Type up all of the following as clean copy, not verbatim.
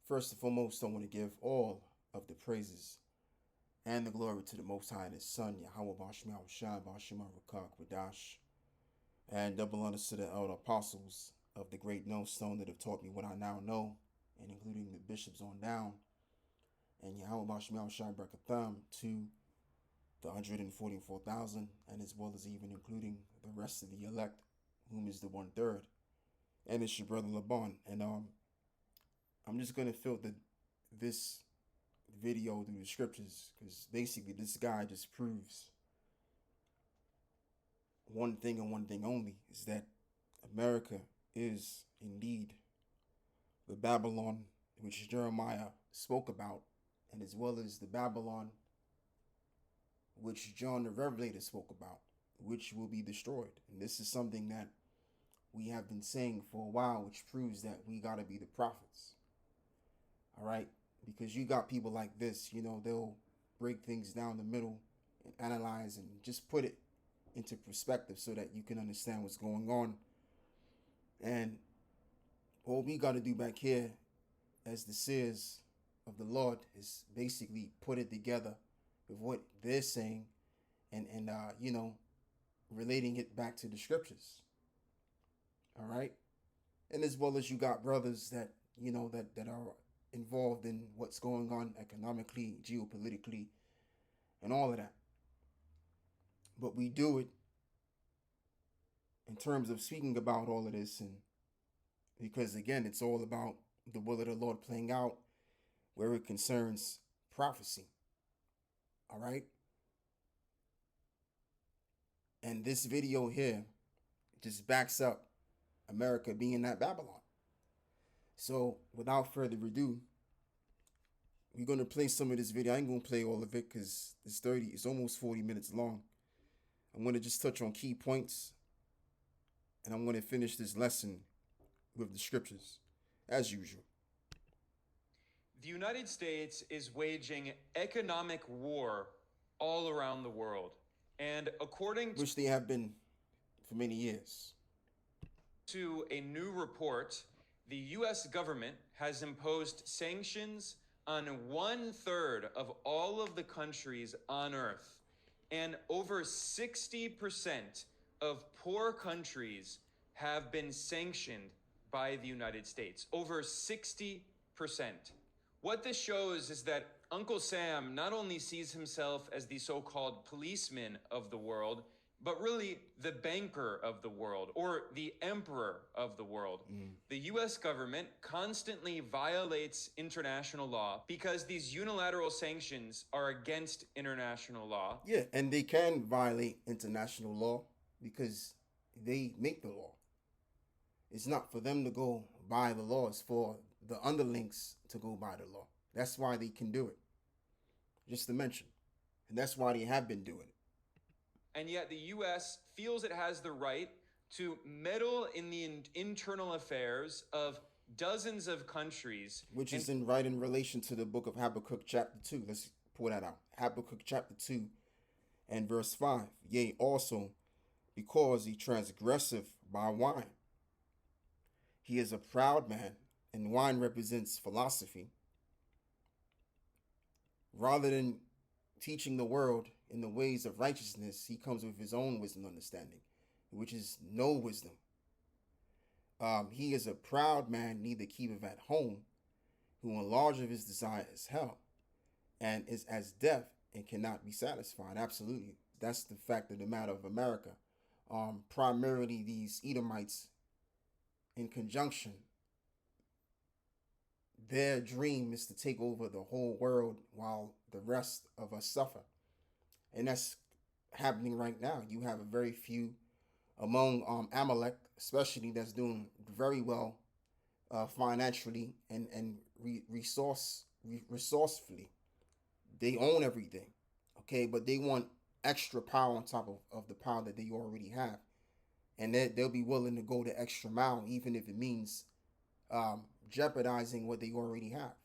First and foremost, I want to give all of the praises and the glory to the Most High and His Son, Yahweh Bashim Shai Bashim Rakak Wadash, and double honors to the elder apostles of the great millstone that have taught me what I now know, and including the bishops on down, and Yahweh Bashim Shai Brakatham to the 144,000, and as well as even including the rest of the elect, whom is the 1/3, and it's your brother Laban. And I'm just gonna filter this video through the scriptures because basically this guy just proves one thing and one thing only, is that America is indeed the Babylon which Jeremiah spoke about, and as well as the Babylon which John the Revelator spoke about, which will be destroyed. And this is something that we have been saying for a while, which proves that we got to be the prophets. All right? Because you got people like this, they'll break things down the middle and analyze and just put it into perspective so that you can understand what's going on. And all we got to do back here as the seers of the Lord is basically put it together with what they're saying and relating it back to the scriptures. All right? And as well as you got brothers that, that are involved in what's going on economically, geopolitically, and all of that. But we do it in terms of speaking about all of this, and because again, it's all about the will of the Lord playing out where it concerns prophecy. All right? And this video here just backs up America being that Babylon. So without further ado, we're going to play some of this video. I ain't going to play all of it because it's almost 40 minutes long. I'm going to just touch on key points, and I'm going to finish this lesson with the scriptures as usual. The United States is waging economic war all around the world. And according which they have been for many years. To a new report, the U.S. government has imposed sanctions on 1/3 of all of the countries on Earth. And over 60% of poor countries have been sanctioned by the United States. Over 60%. What this shows is that Uncle Sam not only sees himself as the so-called policeman of the world, but really the banker of the world, or the emperor of the world. The US government constantly violates international law because these unilateral sanctions are against international law. Yeah, and they can violate international law because they make the law. It's not for them to go by the law, it's for the underlings to go by the law. That's why they can do it. Just to mention. And that's why they have been doing it. And yet the U.S. feels it has the right to meddle in the internal affairs of dozens of countries. Which is in relation to the book of Habakkuk chapter 2. Let's pull that out. Habakkuk chapter 2 and verse 5. Yea, also, because he transgresseth by wine. He is a proud man, and wine represents philosophy. Rather than teaching the world in the ways of righteousness, he comes with his own wisdom and understanding, which is no wisdom. He is a proud man, neither keepeth at home, who enlargeth his desire is hell, and is as deaf and cannot be satisfied. Absolutely. That's the fact of the matter of America. Primarily these Edomites, in conjunction, their dream is to take over the whole world while the rest of us suffer. And that's happening right now. You have a very few among Amalek, especially, that's doing very well financially and resourcefully. They own everything, okay? But they want extra power on top of the power that they already have. And they'll be willing to go the extra mile, even if it means jeopardizing what they already have.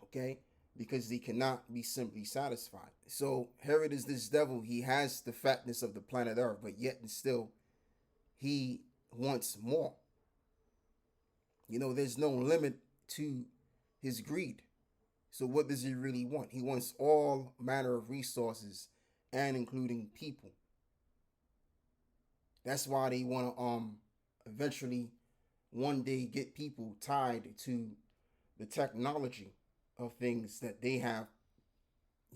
Okay? Because they cannot be simply satisfied. So Herod is this devil. He has the fatness of the planet Earth, but yet and still he wants more. There's no limit to his greed. So what does he really want? He wants all manner of resources and including people. That's why they want to eventually one day get people tied to the technology of things that they have,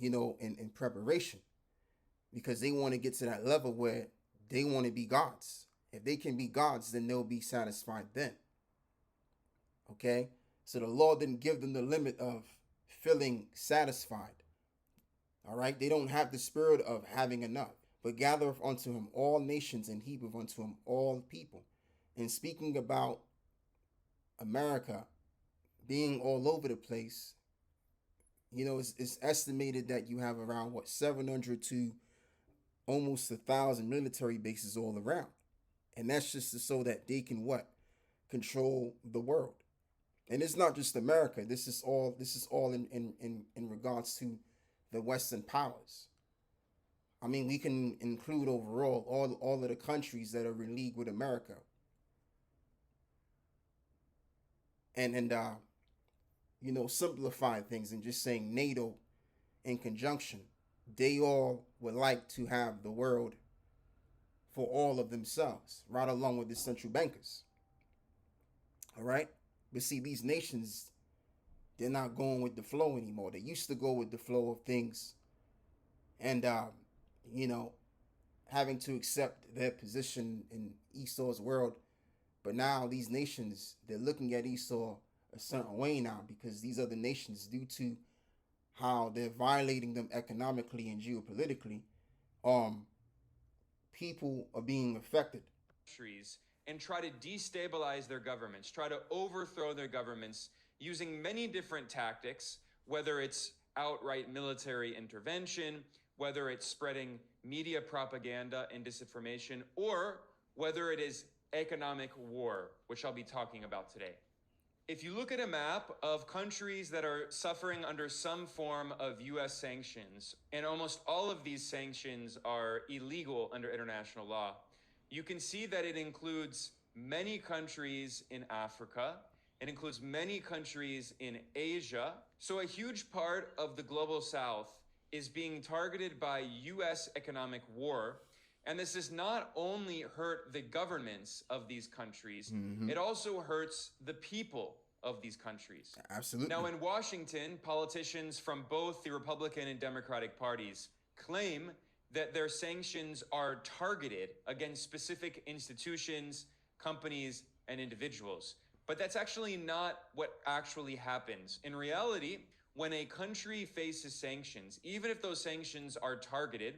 in preparation, because they want to get to that level where they want to be gods. If they can be gods, then they'll be satisfied then. Okay? So the law didn't give them the limit of feeling satisfied. All right? They don't have the spirit of having enough. But gathereth unto him all nations and heapeth unto him all people. And speaking about America being all over the place, it's estimated that you have around 700 to almost 1,000 military bases all around, and that's just so that they can control the world. And it's not just America. This is all in regards to the Western powers. I mean, we can include overall all of the countries that are in league with America, and simplify things and just saying NATO in conjunction. They all would like to have the world for all of themselves, right along with the central bankers. All right? But see, these nations, they're not going with the flow anymore. They used to go with the flow of things and, having to accept their position in Esau's world. But now these nations, they're looking at Esau a certain way now, because these other nations, due to how they're violating them economically and geopolitically, people are being affected. And try to destabilize their governments, try to overthrow their governments using many different tactics, whether it's outright military intervention, whether it's spreading media propaganda and disinformation, or whether it is economic war, which I'll be talking about today. If you look at a map of countries that are suffering under some form of US sanctions, and almost all of these sanctions are illegal under international law, you can see that it includes many countries in Africa, it includes many countries in Asia. So a huge part of the global south is being targeted by US economic war. And this does not only hurt the governments of these countries, it also hurts the people of these countries. Absolutely. Now, in Washington, politicians from both the Republican and Democratic parties claim that their sanctions are targeted against specific institutions, companies, and individuals. But that's actually not what actually happens. In reality, when a country faces sanctions, even if those sanctions are targeted,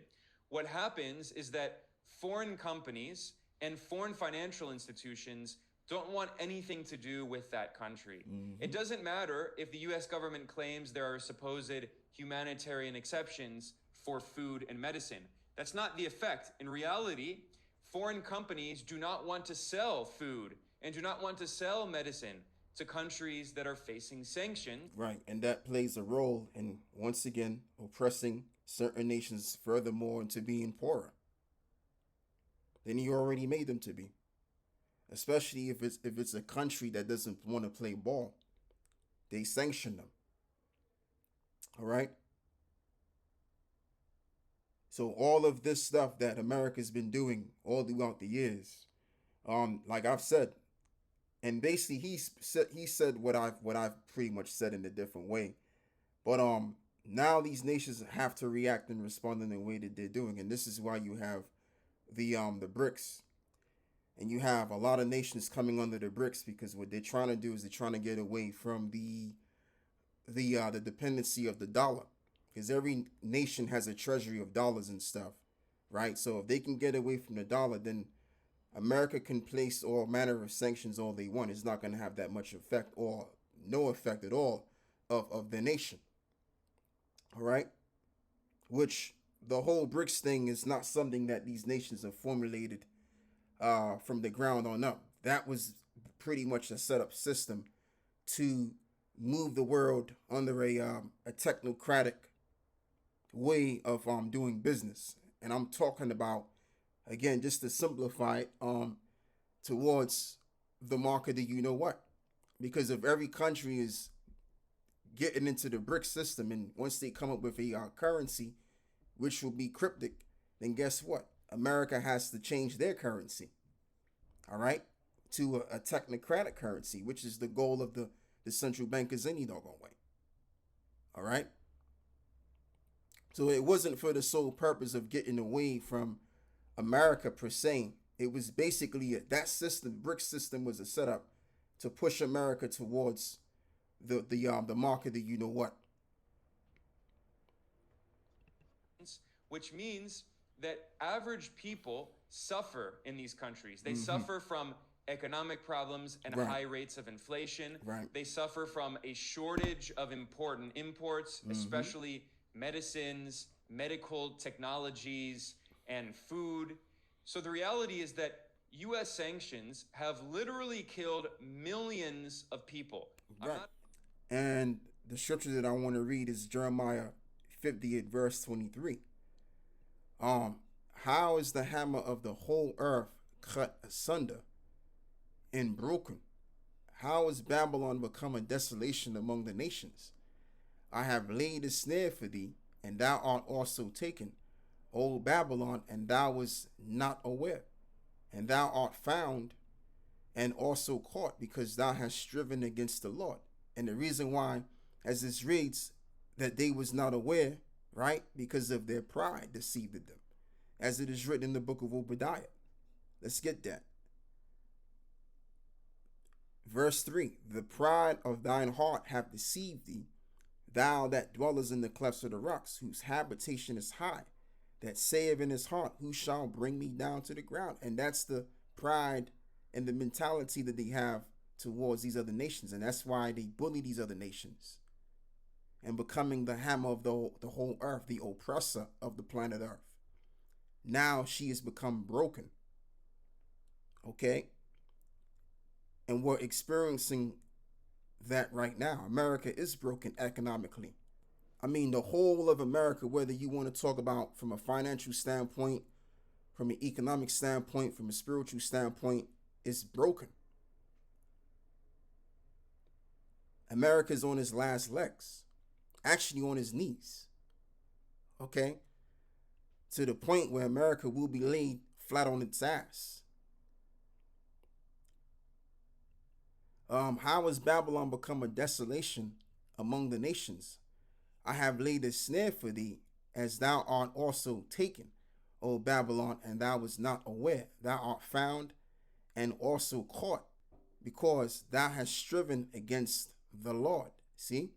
what happens is that foreign companies and foreign financial institutions don't want anything to do with that country. It doesn't matter if the US government claims there are supposed humanitarian exceptions for food and medicine. That's not the effect. In reality, foreign companies do not want to sell food and do not want to sell medicine to countries that are facing sanctions. Right, and that plays a role in, once again, oppressing certain nations furthermore into being poorer than you already made them to be. Especially if it's a country that doesn't want to play ball. They sanction them. All right? So all of this stuff that America's been doing all throughout the years, like I've said, and basically he said what I've pretty much said in a different way. But now these nations have to react and respond in the way that they're doing, and this is why you have the BRICS, and you have a lot of nations coming under the BRICS, because what they're trying to do is they're trying to get away from the dependency of the dollar, because every nation has a treasury of dollars and stuff, right? So if they can get away from the dollar, then America can place all manner of sanctions all they want. It's not going to have that much effect, or no effect at all, of the nation. All right? Which the whole BRICS thing is not something that these nations have formulated from the ground on up. That was pretty much a set up system to move the world under a technocratic way of doing business. And I'm talking about, again, just to simplify it, towards the mark of the you know what, because if every country is getting into the BRIC system, and once they come up with a currency, which will be cryptic, then guess what? America has to change their currency, all right, to a technocratic currency, which is the goal of the central bankers any doggone way, all right? So it wasn't for the sole purpose of getting away from America per se. It was basically that system, BRIC system, was a setup to push America towards the mark of the you know what. Which means that average people suffer in these countries. They suffer from economic problems and high rates of inflation. They suffer from a shortage of important imports, especially medicines, medical technologies, and food. So the reality is that US sanctions have literally killed millions of people. And the scripture that I want to read is Jeremiah 50 verse 23. How is the hammer of the whole earth cut asunder and broken? How is Babylon become a desolation among the nations? I have laid a snare for thee, and thou art also taken, O Babylon, and thou was not aware. And thou art found and also caught, because thou hast striven against the Lord. And the reason why, as this reads, that they was not aware, right? Because of their pride deceived them, as it is written in the book of Obadiah. Let's get that. Verse 3, the pride of thine heart hath deceived thee, thou that dwellest in the clefts of the rocks, whose habitation is high, that saith in his heart, who shall bring me down to the ground? And that's the pride and the mentality that they have towards these other nations. And that's why they bully these other nations and becoming the hammer of the whole earth, the oppressor of the planet Earth. Now she has become broken. Okay? And we're experiencing that right now. America is broken economically. I mean, the whole of America, whether you want to talk about from a financial standpoint, from an economic standpoint, from a spiritual standpoint, is broken. America is on its last legs, actually on its knees. Okay? To the point where America will be laid flat on its ass. How has Babylon become a desolation among the nations? I have laid a snare for thee, as thou art also taken, O Babylon, and thou was not aware. Thou art found and also caught, because thou hast striven against the Lord. See?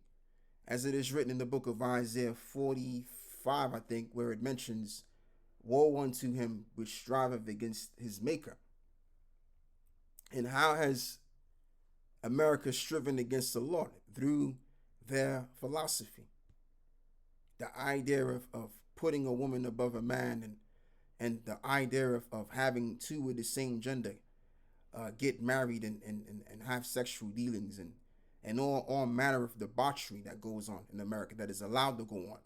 As it is written in the book of Isaiah 45, I think, where it mentions, woe unto him which striveth against his maker. And how has America striven against the Lord? Through their philosophy. The idea of putting a woman above a man, and the idea of having two of the same gender get married and have sexual dealings, and all manner of debauchery that goes on in America, that is allowed to go on,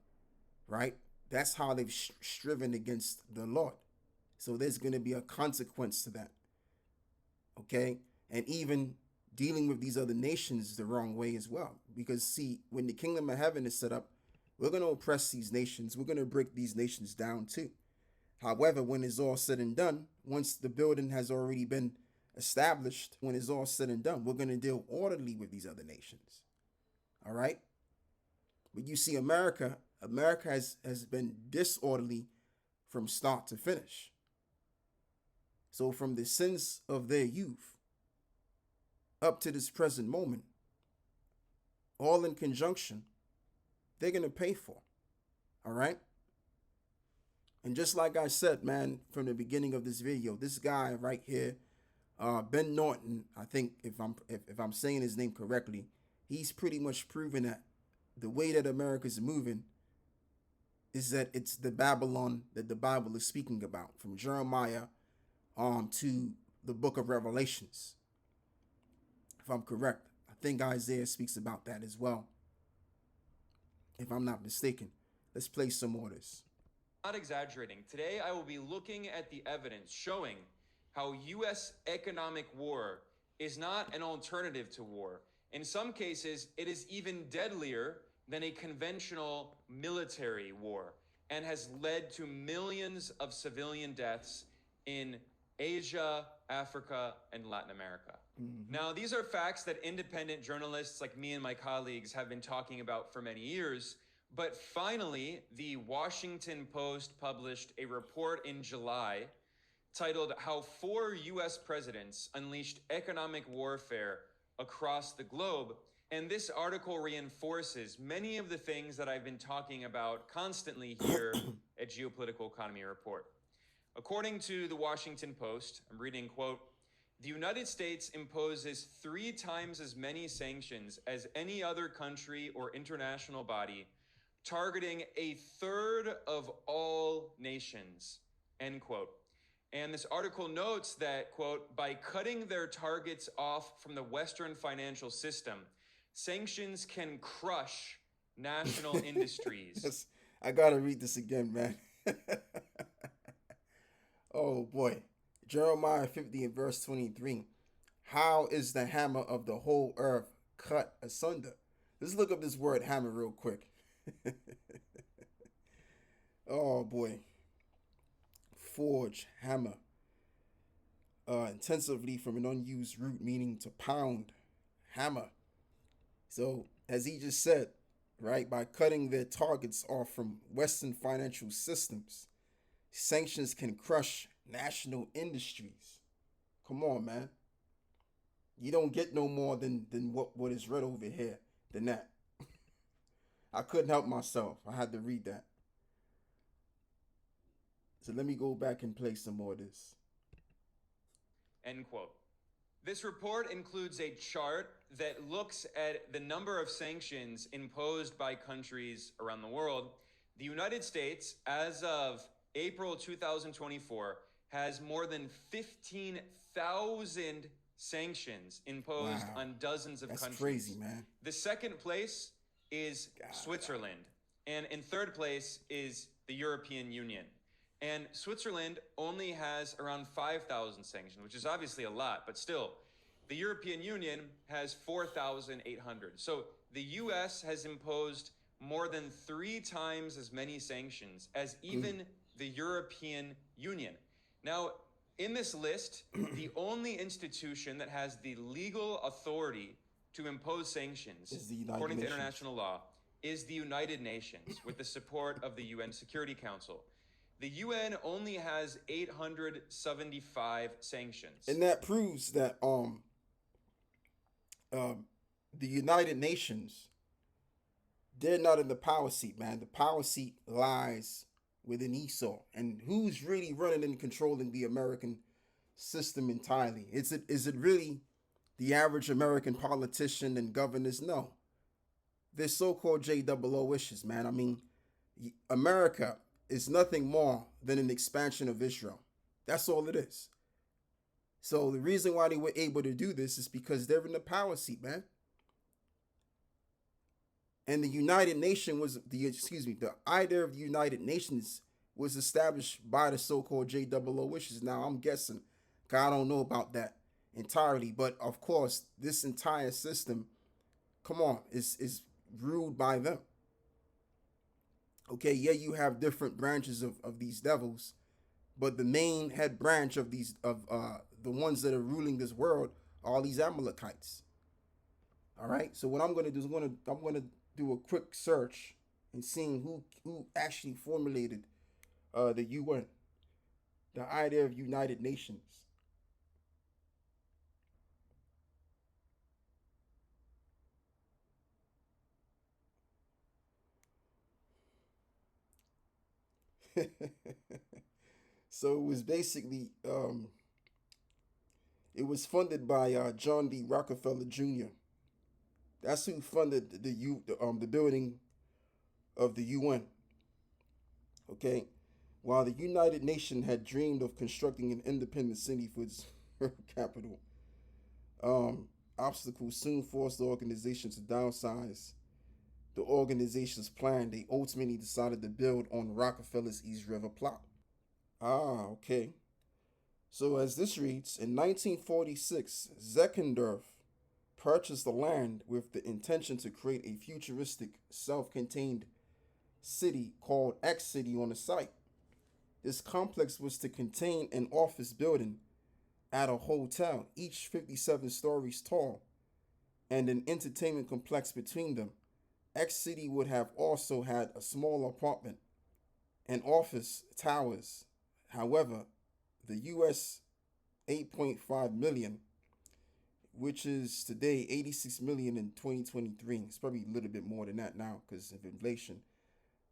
right? That's how they've striven against the Lord. So there's going to be a consequence to that, okay? And even dealing with these other nations the wrong way as well. Because see, when the kingdom of heaven is set up, we're going to oppress these nations. We're going to break these nations down too. However, when it's all said and done, once the building has already been established, when it's all said and done, we're going to deal orderly with these other nations. All right? But you see, America has been disorderly from start to finish. So from the sins of their youth up to this present moment, all in conjunction, they're going to pay for. All right? And just like I said, man, from the beginning of this video, this guy right here, Ben Norton, I think if I'm saying his name correctly, he's pretty much proven that the way that America's moving is that it's the Babylon that the Bible is speaking about, from Jeremiah to the book of Revelations. If I'm correct, I think Isaiah speaks about that as well, if I'm not mistaken. Let's play some more of this. Not exaggerating. Today I will be looking at the evidence showing how U.S. economic war is not an alternative to war. In some cases, it is even deadlier than a conventional military war and has led to millions of civilian deaths in Asia, Africa, and Latin America. Now, these are facts that independent journalists like me and my colleagues have been talking about for many years. But finally, the Washington Post published a report in July titled How 4 US Presidents Unleashed Economic Warfare Across the Globe. And this article reinforces many of the things that I've been talking about constantly here at Geopolitical Economy Report. According to the Washington Post, I'm reading, quote, the United States imposes 3 times as many sanctions as any other country or international body, targeting a third of all nations, end quote. And this article notes that, quote, by cutting their targets off from the Western financial system, sanctions can crush national industries. Yes, I gotta read this again, man. Oh boy. Jeremiah 50 and verse 23. How is the hammer of the whole earth cut asunder? Let's look up this word hammer real quick. Oh boy. Forge, hammer. Intensively from an unused root meaning to pound, hammer. So, as he just said, right, by cutting their targets off from Western financial systems, sanctions can crush national industries. Come on, man. You don't get no more than what is read over here than that. I couldn't help myself. I had to read that. So let me go back and play some more of this. End quote. This report includes a chart that looks at the number of sanctions imposed by countries around the world. The United States, as of April 2024, has more than 15,000 sanctions imposed on dozens of countries. That's crazy, man. The second place is Switzerland, and in third place is the European Union. And Switzerland only has around 5,000 sanctions, which is obviously a lot, but still, the European Union has 4,800. So the US has imposed more than 3 times as many sanctions as even the European Union. Now, in this list, the only institution that has the legal authority to impose sanctions, according to international law, is the United Nations, with the support of the UN Security Council. The UN only has 875 sanctions. And that proves that the United Nations, they're not in the power seat, man. The power seat lies within Esau. And who's really running and controlling the American system entirely? Is it really the average American politician and governors? No. They're so-called JOOishes, man. I mean, America is nothing more than an expansion of Israel. That's all it is. So the reason why they were able to do this is because they're in the power seat, man. And the United Nation was the idea of the United Nations was established by the so-called JOOishes. Now I'm guessing, I don't know about that entirely, but of course this entire system, come on, is ruled by them. Okay, yeah, you have different branches of these devils, but the main head branch of these the ones that are ruling this world are all these Amalekites. All right, so what I'm going to do is I'm going to do a quick search and seeing who actually formulated the UN, the idea of United Nations. So it was basically it was funded by John D. Rockefeller Jr. That's who funded the building of the UN. Okay, while the United Nations had dreamed of constructing an independent city for its capital, obstacles soon forced the organization to downsize the organization's plan. They ultimately decided to build on Rockefeller's East River plot. Okay. So as this reads, in 1946, Zeckendorf purchased the land with the intention to create a futuristic, self-contained city called X City on the site. This complex was to contain an office building at a hotel, each 57 stories tall, and an entertainment complex between them. X City would have also had a small apartment and office towers. However, the US 8.5 million, which is today 86 million in 2023. It's probably a little bit more than that now because of inflation.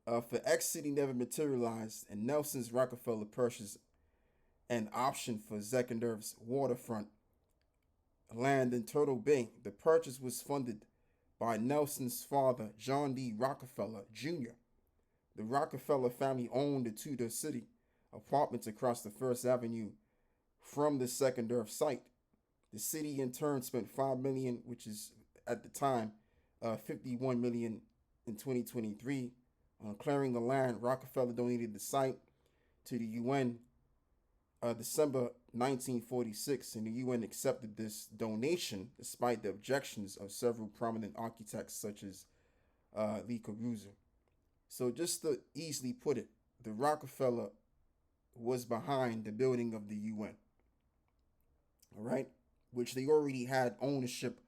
For X City never materialized, and Nelson's Rockefeller purchased an option for Zeckendorf's waterfront land in Turtle Bay. The purchase was funded by Nelson's father, John D. Rockefeller Jr. The Rockefeller family owned the Tudor City apartments across the First Avenue from the Zeckendorf site. The city in turn spent $5 million, which is at the time $51 million in 2023, on clearing the land. Rockefeller donated the site to the UN December 1946, and the UN accepted this donation despite the objections of several prominent architects such as Le Corbusier. So just to easily put it, the Rockefeller was behind the building of the UN, all right, which they already had ownership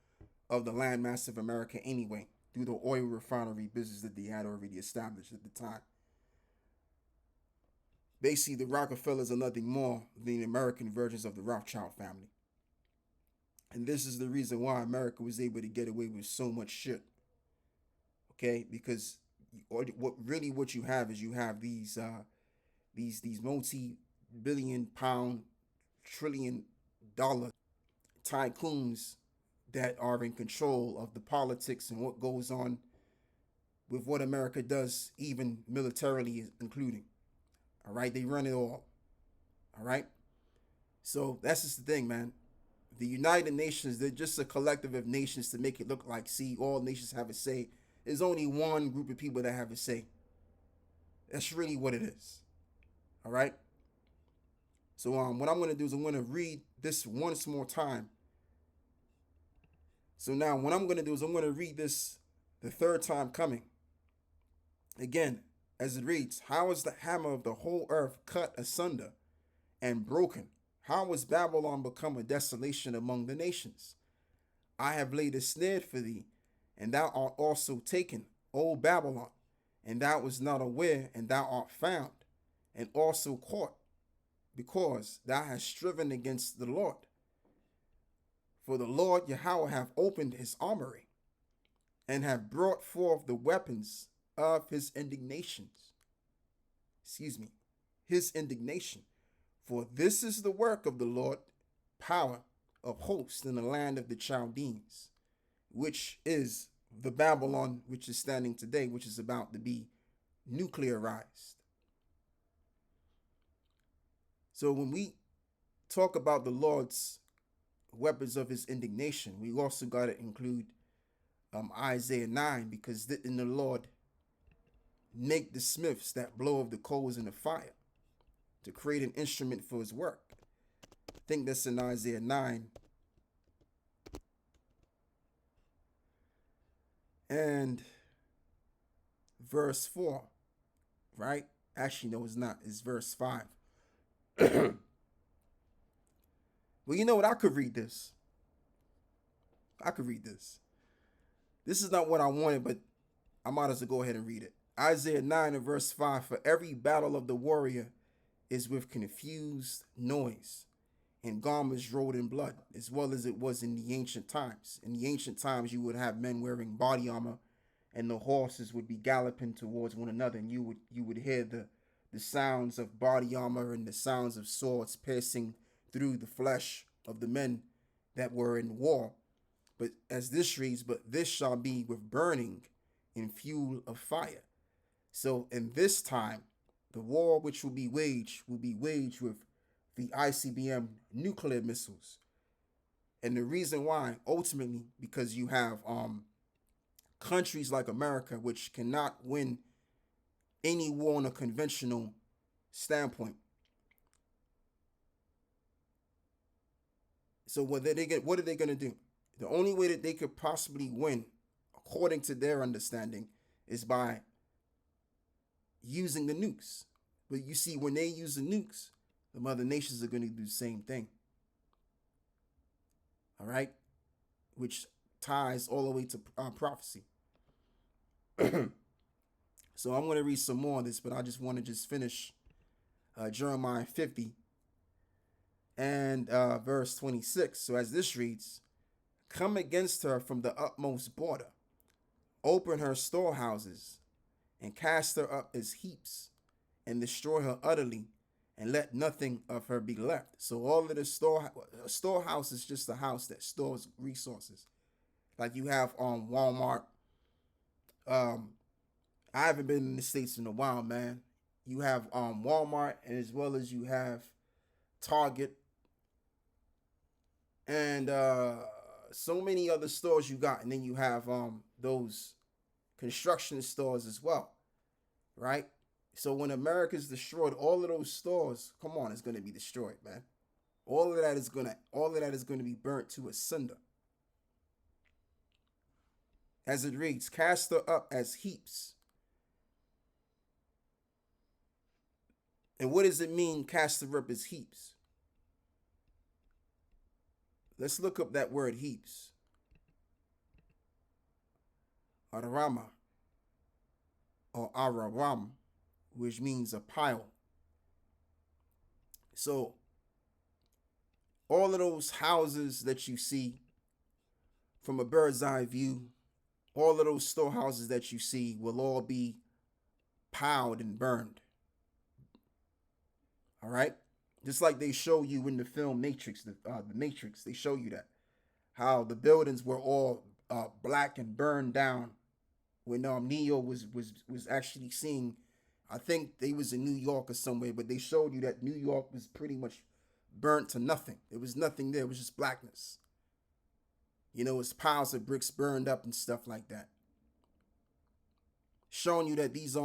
of the landmass of America anyway through the oil refinery business that they had already established at the time. Basically, the Rockefellers are nothing more than the American versions of the Rothschild family. And this is the reason why America was able to get away with so much shit. Okay, because what you have is you have these multi-billion-pound, trillion-dollar tycoons that are in control of the politics and what goes on with what America does, even militarily including. All right, they run it all. All right, so that's just the thing, man. The United Nations, they're just a collective of nations to make it look like, see, all nations have a say. There's only one group of people that have a say. That's really what it is. All right. So what I'm going to do is I'm going to read this once more time. So now what I'm going to do is I'm going to read this the third time coming. Again, as it reads, how is the hammer of the whole earth cut asunder and broken? How was Babylon become a desolation among the nations? I have laid a snare for thee, and thou art also taken, O Babylon, and thou was not aware, and thou art found, and also caught, because thou hast striven against the Lord. For the Lord Yahweh hath opened his armory, and have brought forth the weapons of his indignation. His indignation. For this is the work of the Lord, power of hosts in the land of the Chaldeans, which is the Babylon which is standing today, which is about to be nuclearized. So when we talk about the Lord's weapons of his indignation, we also got to include Isaiah 9, because didn't the Lord make the smiths that blow of the coals in the fire to create an instrument for his work? I think that's in Isaiah 9. And verse 4, right? Actually, no, it's not. It's verse 5. Well, you know what? I could read this. This is not what I wanted, but I might as well go ahead and read it. Isaiah 9 and verse 5, for every battle of the warrior is with confused noise and garments rolled in blood, as well as it was in the ancient times. In the ancient times, you would have men wearing body armor, and the horses would be galloping towards one another, and you would hear the sounds of body armor and the sounds of swords piercing through the flesh of the men that were in war. But as this reads, but this shall be with burning and fuel of fire. So in this time, the war which will be waged with the ICBM nuclear missiles. And the reason why, ultimately, because you have countries like America, which cannot win any war on a conventional standpoint. So what are they going to do? The only way that they could possibly win, according to their understanding, is by using the nukes. But you see, when they use the nukes, the mother nations are going to do the same thing. All right? Which ties all the way to prophecy. So I'm going to read some more of this, but I just want to just finish Jeremiah 50 and verse 26. So as this reads, come against her from the utmost border, open her storehouses, and cast her up as heaps, and destroy her utterly, and let nothing of her be left. So all of the storehouse is just a house that stores resources. Like you have on Walmart. I haven't been in the States in a while, man. You have Walmart, and as well as you have Target, and so many other stores you got, and then you have those construction stores as well, right? So when America's destroyed, all of those stores, come on, it's gonna be destroyed, man. All of that is gonna be burnt to a cinder. As it reads, cast her up as heaps. And what does it mean, cast her up as heaps? Let's look up that word heaps. Arama or Araram, which means a pile. So all of those houses that you see from a bird's eye view, all of those storehouses that you see will all be piled and burned. All right? Just like they show you in the film Matrix, the Matrix, they show you that. How the buildings were all black and burned down when Neo was actually seeing, I think they was in New York or somewhere, but they showed you that New York was pretty much burnt to nothing. There was nothing there. It was just blackness. You know, it's piles of bricks burned up and stuff like that. Showing you that these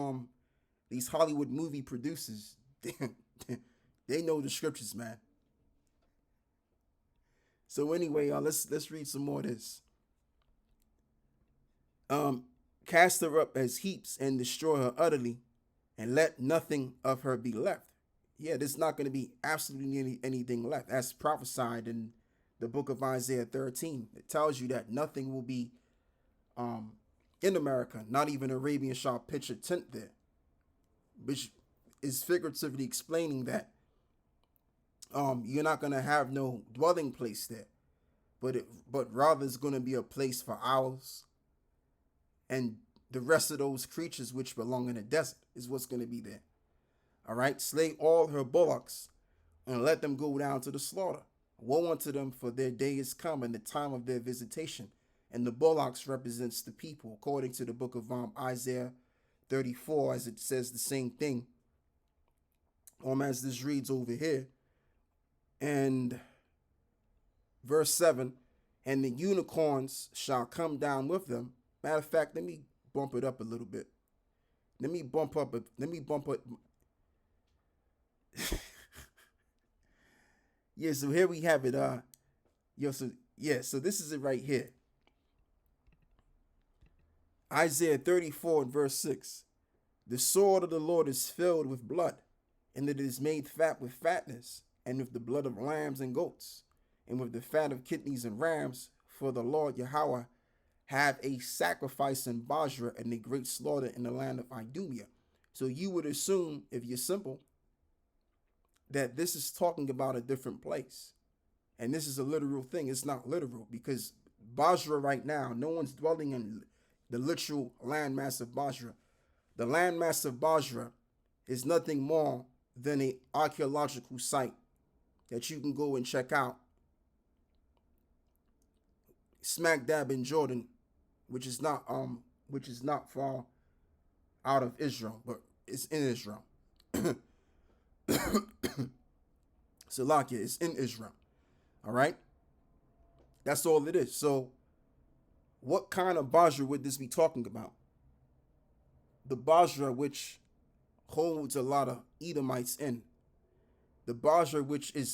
Hollywood movie producers, they know the scriptures, man. So anyway, let's read some more of this. Cast her up as heaps and destroy her utterly, and let nothing of her be left. Yeah, there's not going to be absolutely anything left. As prophesied in the book of Isaiah 13, it tells you that nothing will be in America, not even Arabian Shah pitch a tent there, which is figuratively explaining that you're not going to have no dwelling place there, but rather it's going to be a place for owls and the rest of those creatures which belong in the desert is what's going to be there. All right, slay all her bullocks and let them go down to the slaughter. Woe unto them, for their day is come and the time of their visitation. And the bullocks represents the people, according to the book of Isaiah 34, as it says the same thing. As this reads over here. And verse 7, and the unicorns shall come down with them. Matter of fact, let me bump it up a little bit. Let me bump it. Yeah, so here we have it. So this is it right here. Isaiah 34 and verse 6. The sword of the Lord is filled with blood, and it is made fat with fatness, and with the blood of lambs and goats, and with the fat of kidneys and rams, for the Lord Yahweh have a sacrifice in Basra and a great slaughter in the land of Idumea. So you would assume, if you're simple, that this is talking about a different place. And this is a literal thing. It's not literal because Basra right now, no one's dwelling in the literal landmass of Basra. The landmass of Basra is nothing more than an archaeological site that you can go and check out. Smack dab in Jordan, which is not far out of Israel, but it's in Israel. Salakia is in Israel. All right? That's all it is. So what kind of Basra would this be talking about? The Basra which holds a lot of Edomites in. The Basra which now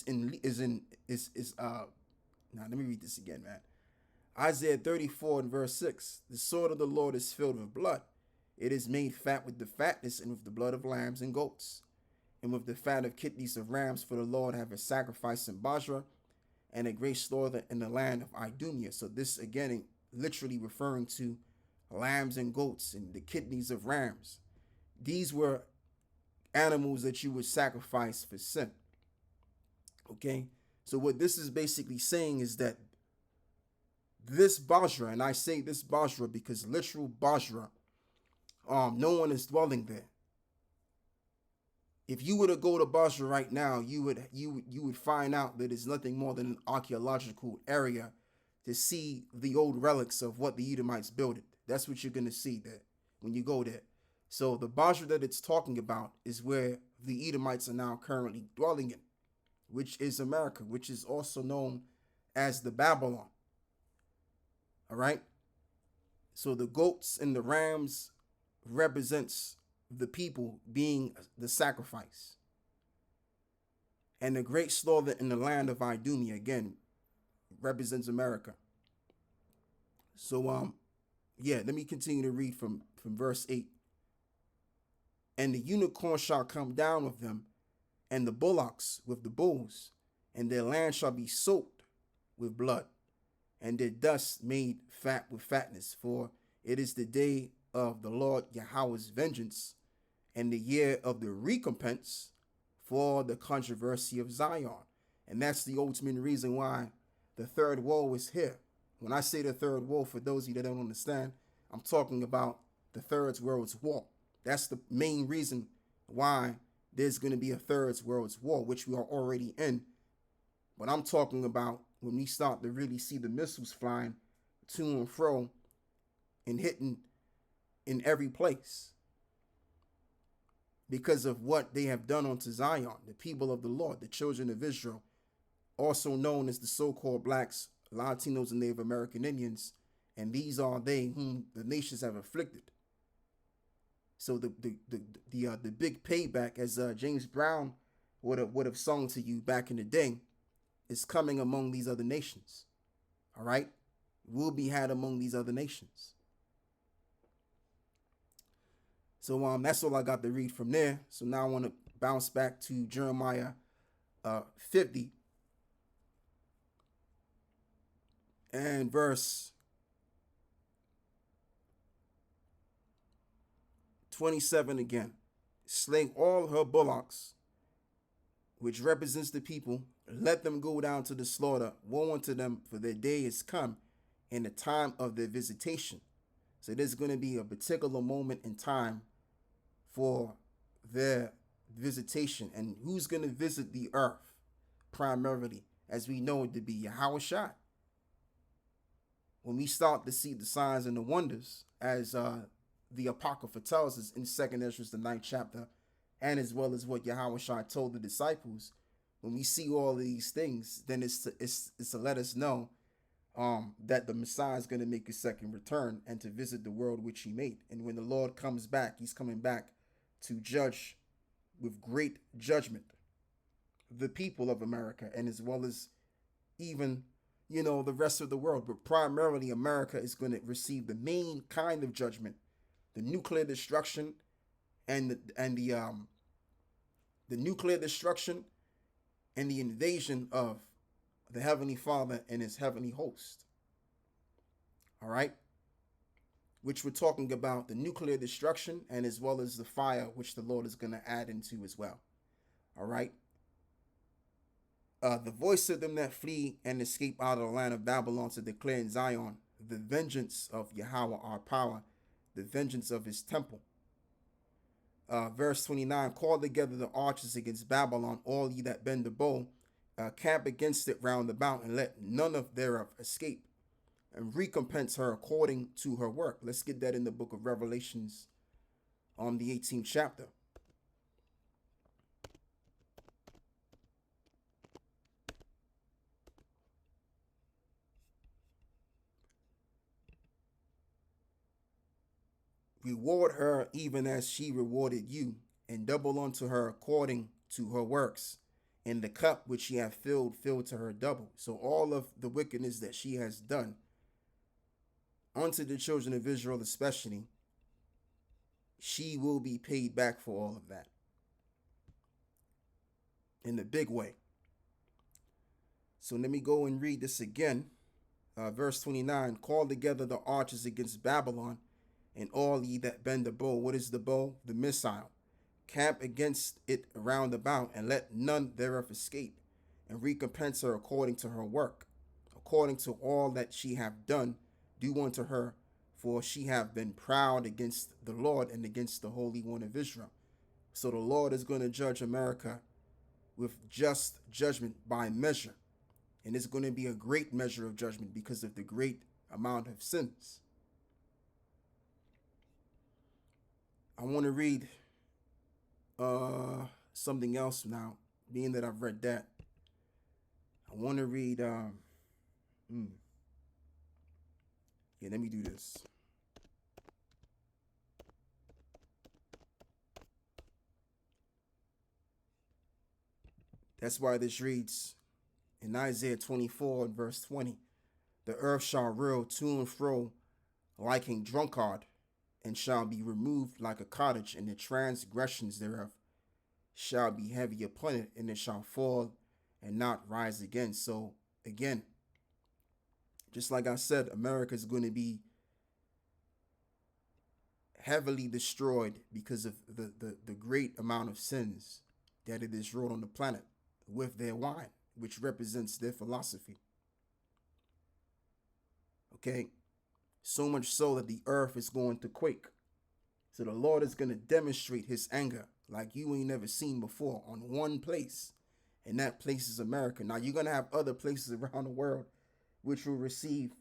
let me read this again, man. Isaiah 34 and verse 6. The sword of the Lord is filled with blood. It is made fat with the fatness and with the blood of lambs and goats, and with the fat of kidneys of rams, for the Lord have a sacrifice in Basra, and a great slaughter in the land of Idumea. So this again literally referring to lambs and goats and the kidneys of rams. These were animals that you would sacrifice for sin. Okay, so what this is basically saying is that this Basra, and I say this Basra because literal Basra, no one is dwelling there. If you were to go to Basra right now, you would find out that it's nothing more than an archaeological area to see the old relics of what the Edomites built. That's what you're gonna see there when you go there. So the Basra that it's talking about is where the Edomites are now currently dwelling in, which is America, which is also known as the Babylon. All right. So the goats and the rams represents the people being the sacrifice. And the great slaughter in the land of Idumea, again, represents America. So, let me continue to read from verse 8. And the unicorn shall come down with them, and the bullocks with the bulls, and their land shall be soaked with blood, and their dust made fat with fatness. For it is the day of the Lord Yahweh's vengeance, and the year of the recompense for the controversy of Zion. And that's the ultimate reason why the third woe is here. When I say the third woe, for those of you that don't understand, I'm talking about the third world's war. That's the main reason why there's going to be a third world's war, which we are already in. But I'm talking about when we start to really see the missiles flying to and fro and hitting in every place because of what they have done unto Zion, the people of the Lord, the children of Israel, also known as the so-called blacks, Latinos, and Native American Indians. And these are they whom the nations have afflicted. So the big payback, as James Brown would have sung to you back in the day, is coming among these other nations. All right, will be had among these other nations. So that's all I got to read from there. So now I want to bounce back to Jeremiah 50 and verse 27 again. Slay all her bullocks, which represents the people. Let them go down to the slaughter. Woe unto them, for their day is come, in the time of their visitation. So there's going to be a particular moment in time for their visitation. And who's going to visit the earth? Primarily, as we know it to be Yahweh. When we start to see the signs and the wonders, as the Apocrypha tells us in 2nd Ezra, the 9th chapter, and as well as what Yahweh told the disciples, when we see all these things, then it's to let us know that the Messiah is going to make his second return and to visit the world which he made. And when the Lord comes back, he's coming back to judge with great judgment the people of America, and as well as even, the rest of the world. But primarily America is going to receive the main kind of judgment, the nuclear destruction and the nuclear destruction and the invasion of the Heavenly Father and his heavenly host. All right, which we're talking about the nuclear destruction and as well as the fire, which the Lord is going to add into as well. All right. The voice of them that flee and escape out of the land of Babylon to declare in Zion the vengeance of Yahweh our power, the vengeance of his temple. Verse 29, call together the archers against Babylon, all ye that bend the bow, camp against it round about, and let none of thereof escape, and recompense her according to her work. Let's get that in the book of Revelations on the 18th chapter. Reward her even as she rewarded you, and double unto her according to her works. And the cup which she hath filled to her double. So all of the wickedness that she has done, unto the children of Israel especially, she will be paid back for all of that in a big way. So let me go and read this again. Verse 29, call together the archers against Babylon, and all ye that bend the bow. What is the bow? The missile. Camp against it round about, and let none thereof escape, and recompense her according to her work, according to all that she hath done, do unto her, for she hath been proud against the Lord and against the Holy One of Israel. So the Lord is going to judge America with just judgment by measure. And it's going to be a great measure of judgment because of the great amount of sins. I want to read something else now, being that I've read that. I want to read, yeah, let me do this. That's why this reads in Isaiah 24 and verse 20, the earth shall reel to and fro like a drunkard, and shall be removed like a cottage, and the transgressions thereof shall be heavy upon it, and it shall fall and not rise again. So again, just like I said, America is going to be heavily destroyed because of the great amount of sins that it has wrought on the planet with their wine, which represents their philosophy. Okay, so much so that the earth is going to quake. So the Lord is going to demonstrate his anger like you ain't never seen before on one place, and that place is America. Now you're going to have other places around the world which will receive,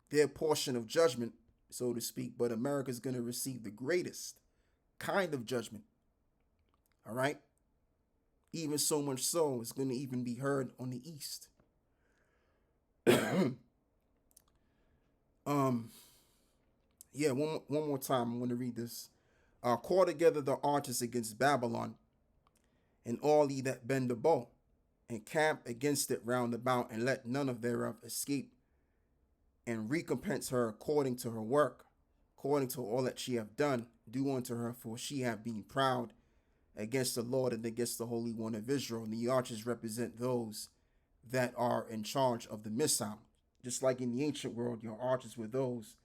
their portion of judgment, so to speak, but America is going to receive the greatest kind of judgment. All right? Even so much so, it's going to even be heard on the east. Yeah, one more time. I'm going to read this. Call together the archers against Babylon, and all ye that bend the bow, and camp against it round about, and let none of thereof escape, and recompense her according to her work, according to all that she hath done, do unto her, for she hath been proud against the Lord and against the Holy One of Israel. And the archers represent those that are in charge of the missile. Just like in the ancient world, your archers were those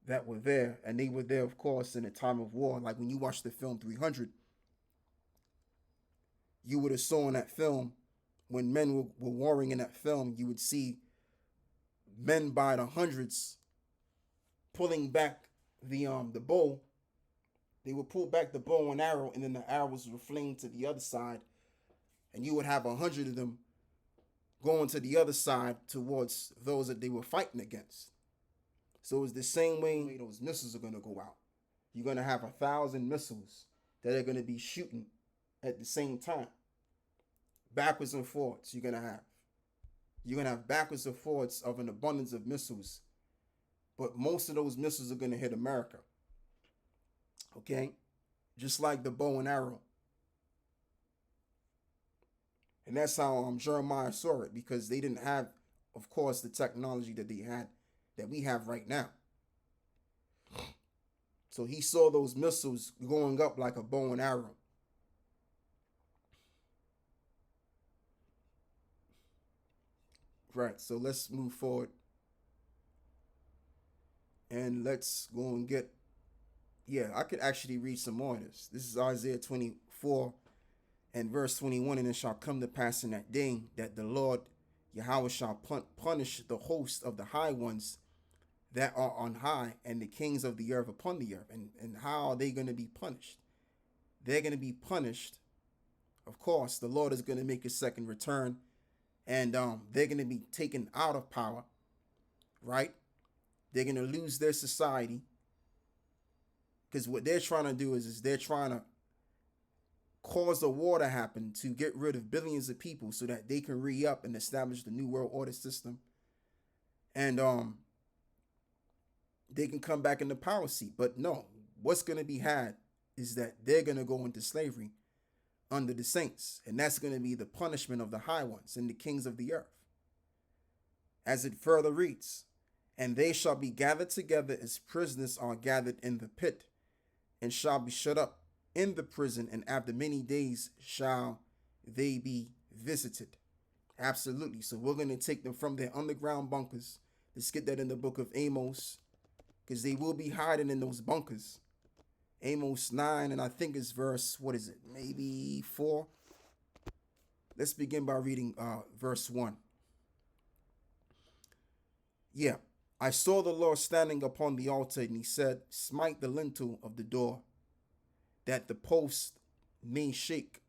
that were there, and they were there, of course, in a time of war. Like when you watch the film 300, you would have saw in that film, when men were warring in that film, you would see men by the hundreds pulling back the bow. They would pull back the bow and arrow, and then the arrows would flame to the other side, and you would have 100 of them going to the other side towards those that they were fighting against. So it's the same way those missiles are going to go out. You're going to have 1,000 missiles that are going to be shooting at the same time. Backwards and forwards you're going to have. You're going to have backwards and forwards of an abundance of missiles. But most of those missiles are going to hit America. Okay? Just like the bow and arrow. And that's how Jeremiah saw it, because they didn't have, of course, the technology that they had, that we have right now. So he saw those missiles going up like a bow and arrow. Right, so let's move forward. And let's go and get, I could actually read some more of this. This is Isaiah 24 and verse 21. And it shall come to pass in that day that the Lord Yahweh shall punish the host of the high ones that are on high, and the kings of the earth upon the earth. And how are they going to be punished? They're going to be punished. Of course, the Lord is going to make his second return, and they're going to be taken out of power, right? They're going to lose their society, because what they're trying to do is they're trying to cause a war to happen to get rid of billions of people so that they can re-up and establish the New World Order system. And they can come back in the power seat. But no, what's going to be had is that they're going to go into slavery under the saints. And that's going to be the punishment of the high ones and the kings of the earth. As it further reads, And they shall be gathered together as prisoners are gathered in the pit, and shall be shut up in the prison, and after many days shall they be visited. Absolutely. So we're going to take them from their underground bunkers. Let's get that in the book of Amos, because they will be hiding in those bunkers. Amos 9, and I think it's verse, what is it? Maybe 4. Let's begin by reading verse 1. Yeah. I saw the Lord standing upon the altar, and he said, smite the lintel of the door, that the posts may shake,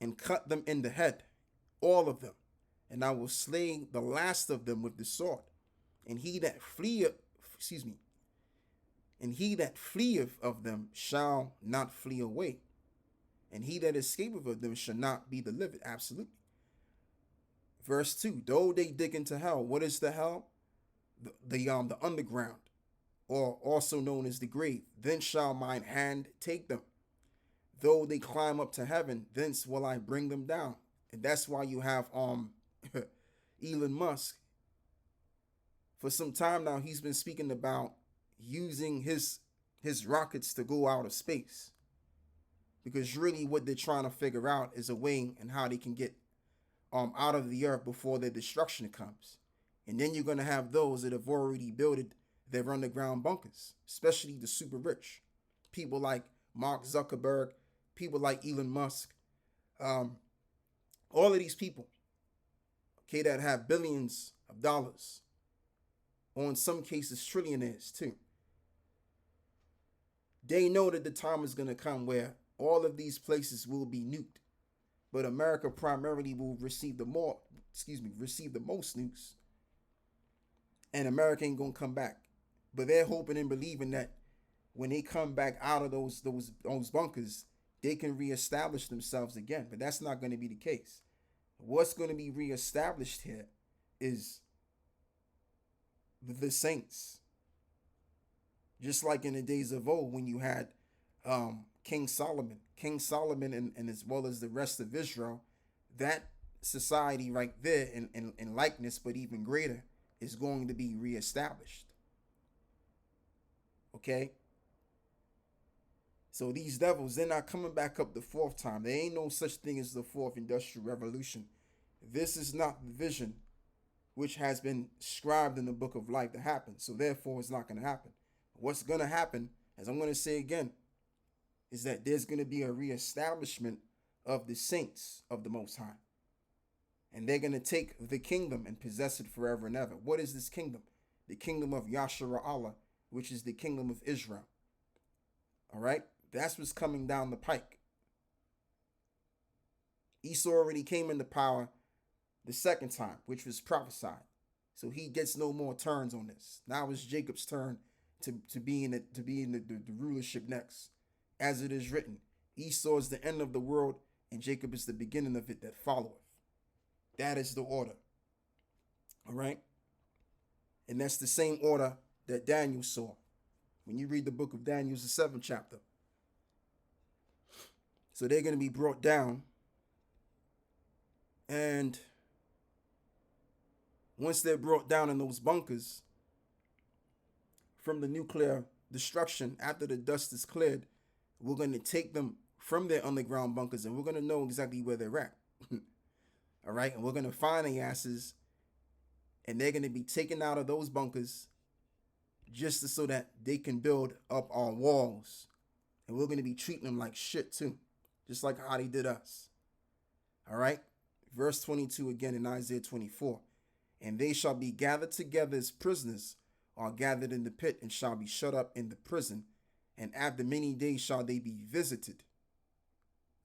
and cut them in the head, all of them, and I will slay the last of them with the sword. And he that fleeth of them shall not flee away, and he that escapeth of them shall not be delivered. Absolutely. Verse 2, though they dig into hell. What is the hell? The underground, or also known as the grave. Then shall mine hand take them. Though they climb up to heaven, thence will I bring them down. And that's why you have Elon Musk. For some time now, he's been speaking about using his rockets to go out of space, because really what they're trying to figure out is a way and how they can get out of the earth before their destruction comes. And then you're going to have those that have already built their underground bunkers, especially the super rich. People like Mark Zuckerberg, people like Elon Musk, all of these people, okay, that have billions of dollars, or in some cases trillionaires too. They know that the time is going to come where all of these places will be nuked, but America primarily will receive the most nukes. And America ain't gonna come back. But they're hoping and believing that when they come back out of those bunkers, they can reestablish themselves again. But that's not going to be the case. What's going to be reestablished here is the saints. Just like in the days of old, when you had King Solomon and as well as the rest of Israel, that society right there in likeness, but even greater, is going to be reestablished. Okay? So these devils, they're not coming back up the fourth time. There ain't no such thing as the fourth industrial revolution. This is not the vision which has been scribed in the book of life to happen. So therefore, it's not going to happen. What's going to happen, as I'm going to say again, is that there's going to be a reestablishment of the saints of the Most High. And they're going to take the kingdom and possess it forever and ever. What is this kingdom? The kingdom of Yashara Allah, which is the kingdom of Israel. All right? That's what's coming down the pike. Esau already came into power the second time, which was prophesied. So he gets no more turns on this. Now it's Jacob's turn to be in the rulership next. As it is written, Esau is the end of the world, and Jacob is the beginning of it that followeth. That is the order. All right? And that's the same order that Daniel saw. When you read the book of Daniel, it's the 7th chapter. So they're going to be brought down. And once they're brought down in those bunkers from the nuclear destruction, after the dust is cleared, we're going to take them from their underground bunkers, and we're going to know exactly where they're at. All right, and we're going to find the asses, and they're going to be taken out of those bunkers just so that they can build up our walls. And we're going to be treating them like shit too, just like how they did us. All right, verse 22 again in Isaiah 24. And they shall be gathered together as prisoners are gathered in the pit, and shall be shut up in the prison. And after many days shall they be visited.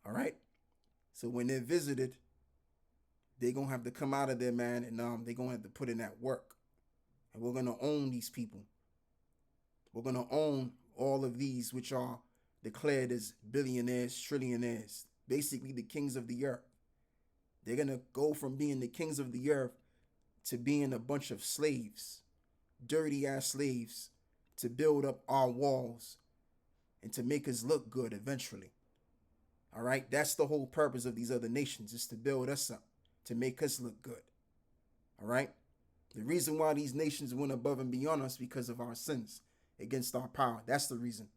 All right, so when they're visited, they're going to have to come out of there, man, and they're going to have to put in that work. And we're going to own these people. We're going to own all of these which are declared as billionaires, trillionaires, basically the kings of the earth. They're going to go from being the kings of the earth to being a bunch of slaves, dirty-ass slaves, to build up our walls and to make us look good eventually. All right? That's the whole purpose of these other nations, is to build us up, to make us look good. All right? The reason why these nations went above and beyond us because of our sins against our power. That's the reason.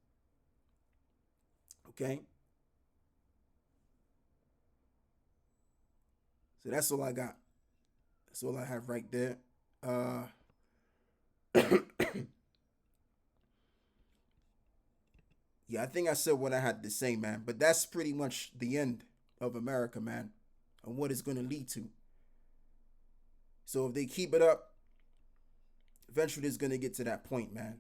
Okay? So that's all I got. That's all I have right there. Yeah, I think I said what I had to say, man. But that's pretty much the end of America, man, and what it's going to lead to. So if they keep it up, eventually it's going to get to that point, man.